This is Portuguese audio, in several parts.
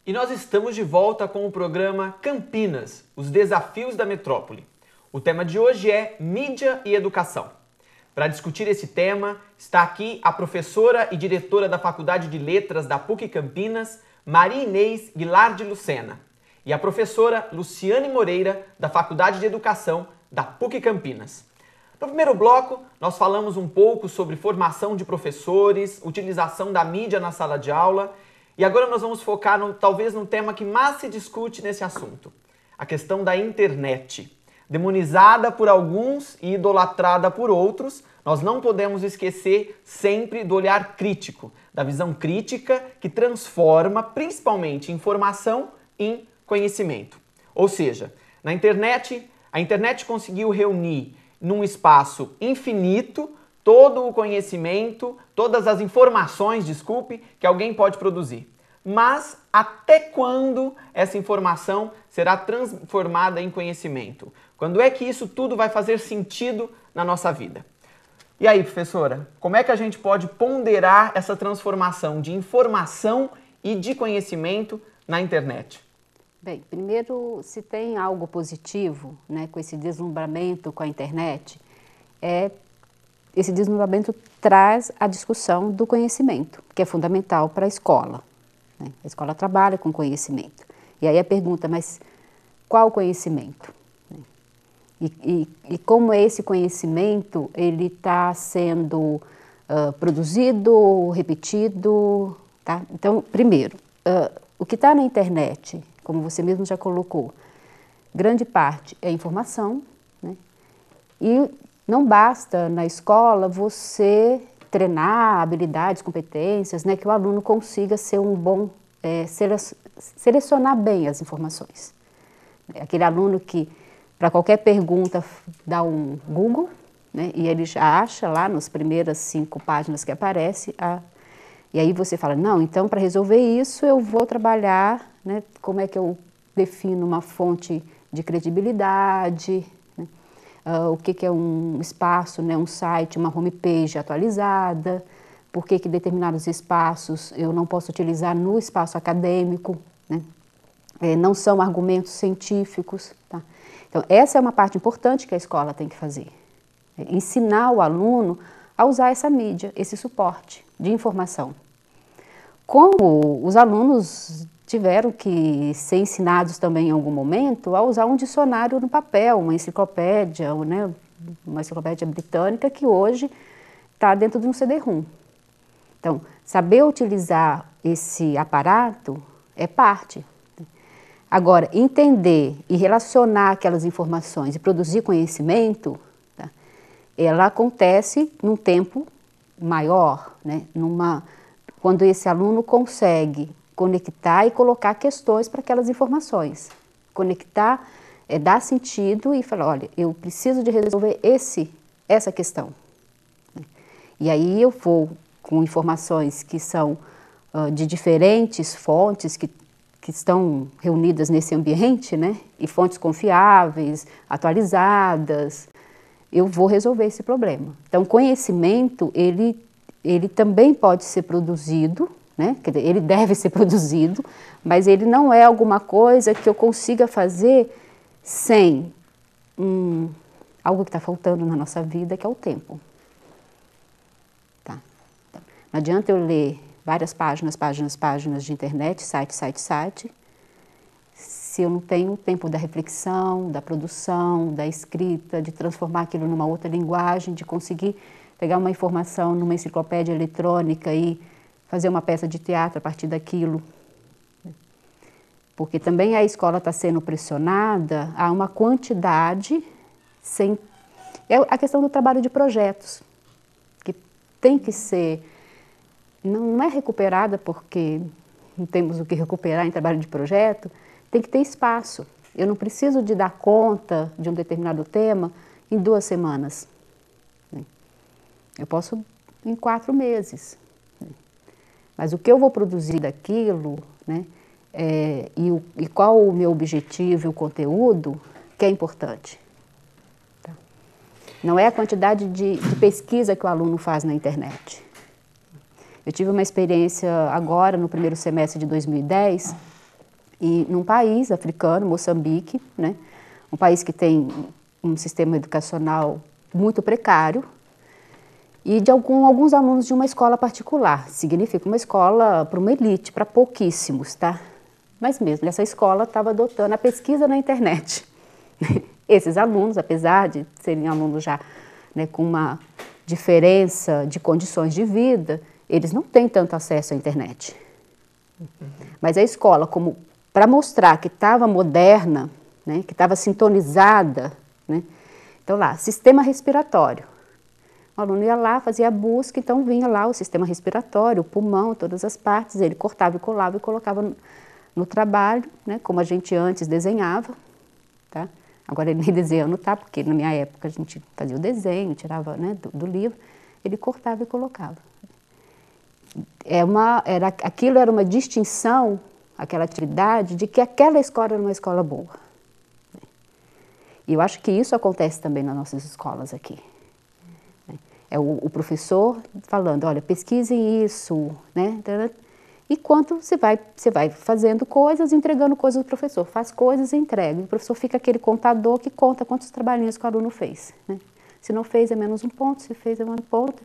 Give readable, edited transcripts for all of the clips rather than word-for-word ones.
E nós estamos de volta com o programa Campinas, os desafios da metrópole. O tema de hoje é mídia e educação. Para discutir esse tema, está aqui a professora e diretora da Faculdade de Letras da PUC Campinas, Maria Inês Guilardi Lucena, e a professora Luciane Moreira, da Faculdade de Educação da PUC Campinas. No primeiro bloco, nós falamos um pouco sobre formação de professores, utilização da mídia na sala de aula, e agora nós vamos focar talvez no tema que mais se discute nesse assunto, a questão da internet. Demonizada por alguns e idolatrada por outros, nós não podemos esquecer sempre do olhar crítico, da visão crítica que transforma principalmente informação em conhecimento. Ou seja, a internet conseguiu reunir num espaço infinito todo o conhecimento, todas as informações, que alguém pode produzir. Mas até quando essa informação será transformada em conhecimento? Quando é que isso tudo vai fazer sentido na nossa vida? E aí, professora, como é que a gente pode ponderar essa transformação de informação e de conhecimento na internet? Bem, primeiro, se tem algo positivo, né, com esse deslumbramento com a internet, esse deslumbramento traz a discussão do conhecimento, que é fundamental para a escola. Né? A escola trabalha com conhecimento. E aí a pergunta, mas qual conhecimento? E como esse conhecimento ele está sendo produzido, repetido, tá? Então, primeiro, o que está na internet, como você mesmo já colocou, grande parte é informação, né? E não basta na escola você treinar habilidades, competências, né, que o aluno consiga ser um bom, selecionar bem as informações. Aquele aluno que, para qualquer pergunta, dá um Google, né, e ele já acha lá nas primeiras 5 páginas que aparece, e aí você fala, não, então para resolver isso eu vou trabalhar, né, como é que eu defino uma fonte de credibilidade, né, o que é um espaço, né, um site, uma homepage atualizada, por que determinados espaços eu não posso utilizar no espaço acadêmico, né, não são argumentos científicos, tá? Então, essa é uma parte importante que a escola tem que fazer. Ensinar o aluno a usar essa mídia, esse suporte de informação. Como os alunos tiveram que ser ensinados também em algum momento a usar um dicionário no papel, uma enciclopédia, né, uma enciclopédia britânica que hoje está dentro de um CD-ROM. Então, saber utilizar esse aparato é parte. Agora, entender e relacionar aquelas informações e produzir conhecimento, tá, ela acontece num tempo maior, né, quando esse aluno consegue conectar e colocar questões para aquelas informações. Conectar, dar sentido e falar, olha, eu preciso de resolver essa questão. E aí eu vou com informações que são de diferentes fontes que estão reunidas nesse ambiente, né? E fontes confiáveis, atualizadas, eu vou resolver esse problema. Então, conhecimento, ele também pode ser produzido, né? Quer dizer, ele deve ser produzido, mas ele não é alguma coisa que eu consiga fazer sem algo que está faltando na nossa vida, que é o tempo. Tá? Então, não adianta eu ler várias páginas de internet, site, se eu não tenho tempo da reflexão, da produção, da escrita, de transformar aquilo numa outra linguagem, de conseguir pegar uma informação numa enciclopédia eletrônica e fazer uma peça de teatro a partir daquilo. Porque também a escola está sendo pressionada a uma quantidade É a questão do trabalho de projetos, que tem que ser... Não é recuperada porque não temos o que recuperar em trabalho de projeto, tem que ter espaço. Eu não preciso de dar conta de um determinado tema em 2 semanas. Eu posso em 4 meses. Mas o que eu vou produzir daquilo, né, e qual o meu objetivo e o conteúdo, que é importante. Tá? Não é a quantidade de pesquisa que o aluno faz na internet. Eu tive uma experiência agora, no primeiro semestre de 2010, E num país africano, Moçambique, né, um país que tem um sistema educacional muito precário, e de alguns alunos de uma escola particular. Significa uma escola para uma elite, para pouquíssimos, tá? Mas mesmo, essa escola estava adotando a pesquisa na internet. Esses alunos, apesar de serem alunos já, né, com uma diferença de condições de vida, eles não têm tanto acesso à internet. Mas a escola, como para mostrar que estava moderna, né, que estava sintonizada, né, então lá, sistema respiratório. O aluno ia lá, fazia a busca, então vinha lá o sistema respiratório, o pulmão, todas as partes, ele cortava e colava e colocava no trabalho, né, como a gente antes desenhava, tá? Agora ele nem desenhando tá, porque na minha época a gente fazia o desenho, tirava, né, do livro, ele cortava e colocava. Aquilo era uma distinção, aquela atividade, de que aquela escola era uma escola boa. E eu acho que isso acontece também nas nossas escolas aqui. É o professor falando, olha, pesquisem isso, né? Enquanto você vai fazendo coisas, entregando coisas do professor. Faz coisas e entrega. O professor fica aquele contador que conta quantos trabalhinhos que o aluno fez, né? Se não fez, é menos um ponto. Se fez, é um ponto.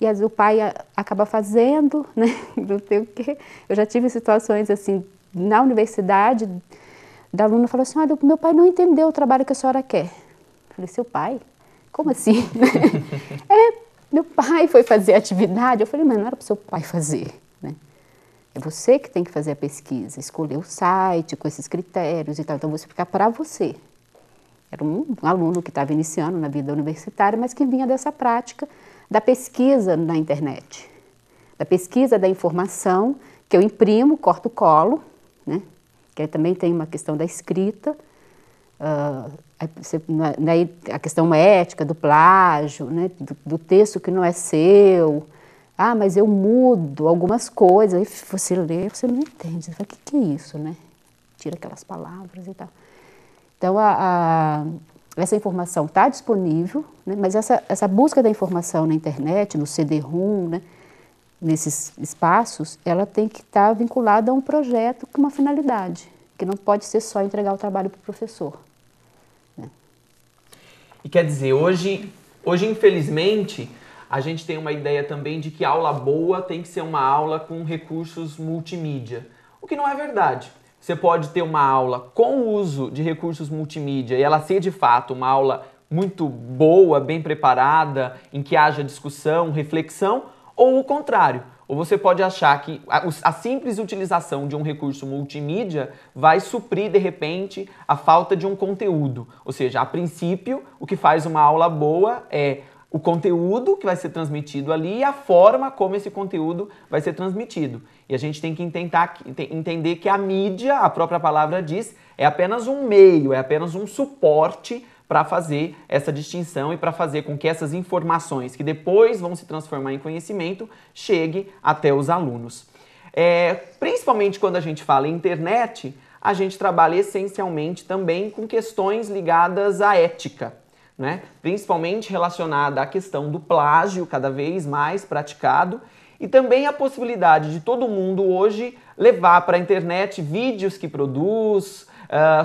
E às vezes o pai acaba fazendo, né? Não sei o quê. Eu já tive situações assim, na universidade, da aluna falou assim, olha, meu pai não entendeu o trabalho que a senhora quer. Eu falei, seu pai? Como assim? Meu pai foi fazer a atividade. Eu falei, mas não era para o seu pai fazer, né? É você que tem que fazer a pesquisa, escolher o site com esses critérios e tal. Então, você fica para você. Era um aluno que estava iniciando na vida universitária, mas que vinha dessa prática da pesquisa na internet, da pesquisa da informação, que eu imprimo, corto o colo, né? Que aí também tem uma questão da escrita, a questão ética do plágio, né? Do texto que não é seu. Ah, mas eu mudo algumas coisas, aí você lê, você não entende, você fala, o que é isso, né? Tira aquelas palavras e tal. Então, essa informação está disponível, né? Mas essa busca da informação na internet, no CD-ROM, né? Nesses espaços, ela tem que estar vinculada a um projeto com uma finalidade, que não pode ser só entregar o trabalho para o professor. Né? E quer dizer, hoje, infelizmente, a gente tem uma ideia também de que a aula boa tem que ser uma aula com recursos multimídia, o que não é verdade. Você pode ter uma aula com o uso de recursos multimídia e ela ser de fato uma aula muito boa, bem preparada, em que haja discussão, reflexão, ou o contrário. Ou você pode achar que a simples utilização de um recurso multimídia vai suprir, de repente, a falta de um conteúdo. Ou seja, a princípio, o que faz uma aula boa é o conteúdo que vai ser transmitido ali e a forma como esse conteúdo vai ser transmitido. E a gente tem que entender que a mídia, a própria palavra diz, é apenas um meio, é apenas um suporte para fazer essa distinção e para fazer com que essas informações, que depois vão se transformar em conhecimento, chegue até os alunos. Principalmente quando a gente fala em internet, a gente trabalha essencialmente também com questões ligadas à ética, né? Principalmente relacionada à questão do plágio, cada vez mais praticado, e também a possibilidade de todo mundo hoje levar para a internet vídeos que produz,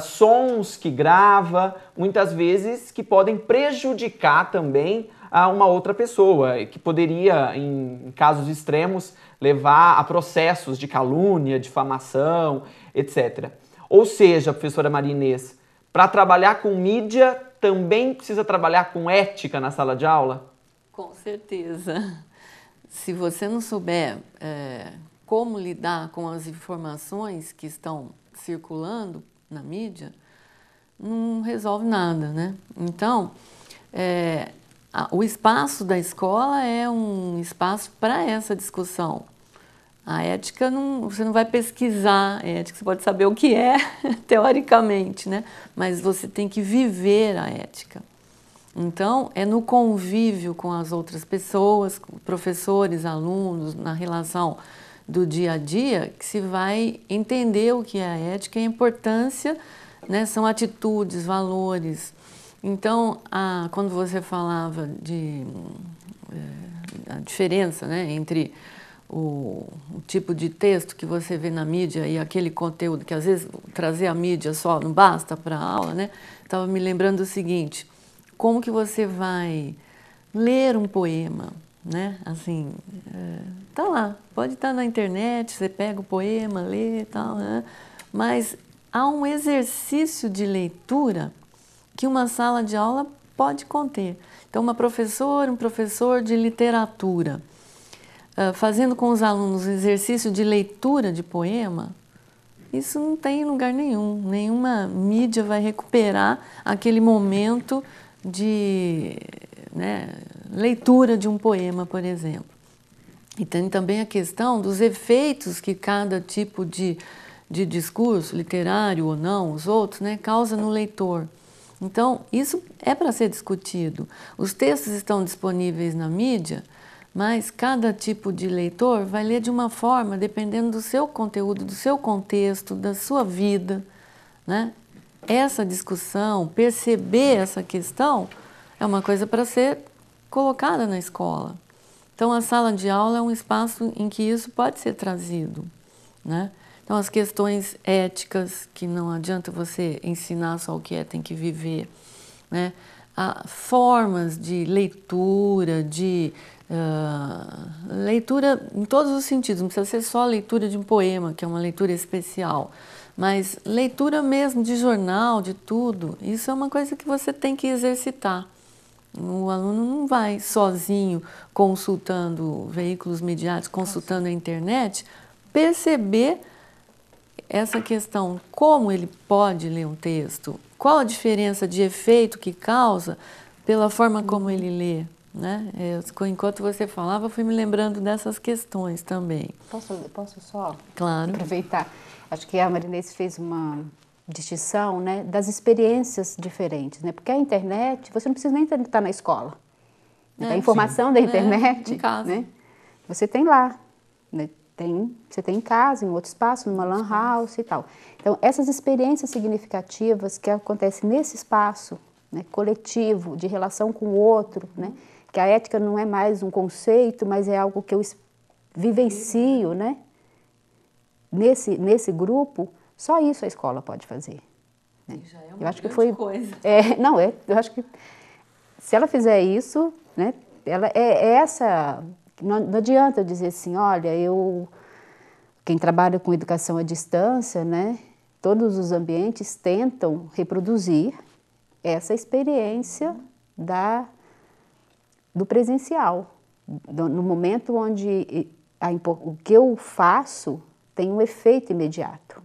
sons que grava, muitas vezes que podem prejudicar também a uma outra pessoa, que poderia, em casos extremos, levar a processos de calúnia, difamação, etc. Ou seja, professora Maria Inês, para trabalhar com mídia, também precisa trabalhar com ética na sala de aula? Com certeza. Se você não souber como lidar com as informações que estão circulando na mídia, não resolve nada, né? Então, o espaço da escola é um espaço para essa discussão. A ética, você não vai pesquisar a ética, você pode saber o que é, teoricamente, né? Mas você tem que viver a ética. Então, é no convívio com as outras pessoas, com professores, alunos, na relação do dia a dia, que se vai entender o que é a ética e a importância, né? São atitudes, valores. Então, quando você falava a diferença, né, entre o tipo de texto que você vê na mídia e aquele conteúdo que às vezes trazer a mídia só não basta para a aula, né? Estava me lembrando o seguinte, como que você vai ler um poema, né? Assim, tá lá, pode estar na internet, você pega o poema, lê e tal, né? Mas há um exercício de leitura que uma sala de aula pode conter. Então, uma professora, um professor de literatura, fazendo com os alunos o exercício de leitura de poema, isso não tem lugar nenhum. Nenhuma mídia vai recuperar aquele momento de, né, leitura de um poema, por exemplo. E tem também a questão dos efeitos que cada tipo de discurso, literário ou não, os outros, né, causa no leitor. Então, isso é para ser discutido. Os textos estão disponíveis na mídia, mas cada tipo de leitor vai ler de uma forma, dependendo do seu conteúdo, do seu contexto, da sua vida, né? Essa discussão, perceber essa questão, é uma coisa para ser colocada na escola. Então, a sala de aula é um espaço em que isso pode ser trazido, né? Então, as questões éticas, que não adianta você ensinar só o que é, tem que viver, né? Formas de leitura, leitura em todos os sentidos, não precisa ser só leitura de um poema, que é uma leitura especial, mas leitura mesmo de jornal, de tudo, isso é uma coisa que você tem que exercitar. O aluno não vai sozinho consultando veículos midiáticos, consultando a internet, perceber essa questão, como ele pode ler um texto, qual a diferença de efeito que causa pela forma como ele lê, né? Enquanto você falava, eu fui me lembrando dessas questões também. Posso só Claro. aproveitar? Acho que a Marinês fez uma distinção, né, das experiências diferentes, né? Porque a internet, você não precisa nem estar na escola. A informação da internet, em casa. né, você tem lá, né? Você tem em casa, em outro espaço, numa lan house e tal. Então, essas experiências significativas que acontecem nesse espaço, né, coletivo, de relação com o outro, né, que a ética não é mais um conceito, mas é algo que eu vivencio, né, nesse grupo, só isso a escola pode fazer. Né? Já é uma grande coisa. Eu acho que se ela fizer isso, né, ela é essa... Não adianta eu dizer assim, olha, quem trabalha com educação à distância, né, todos os ambientes tentam reproduzir essa experiência do presencial, no momento onde o que eu faço tem um efeito imediato.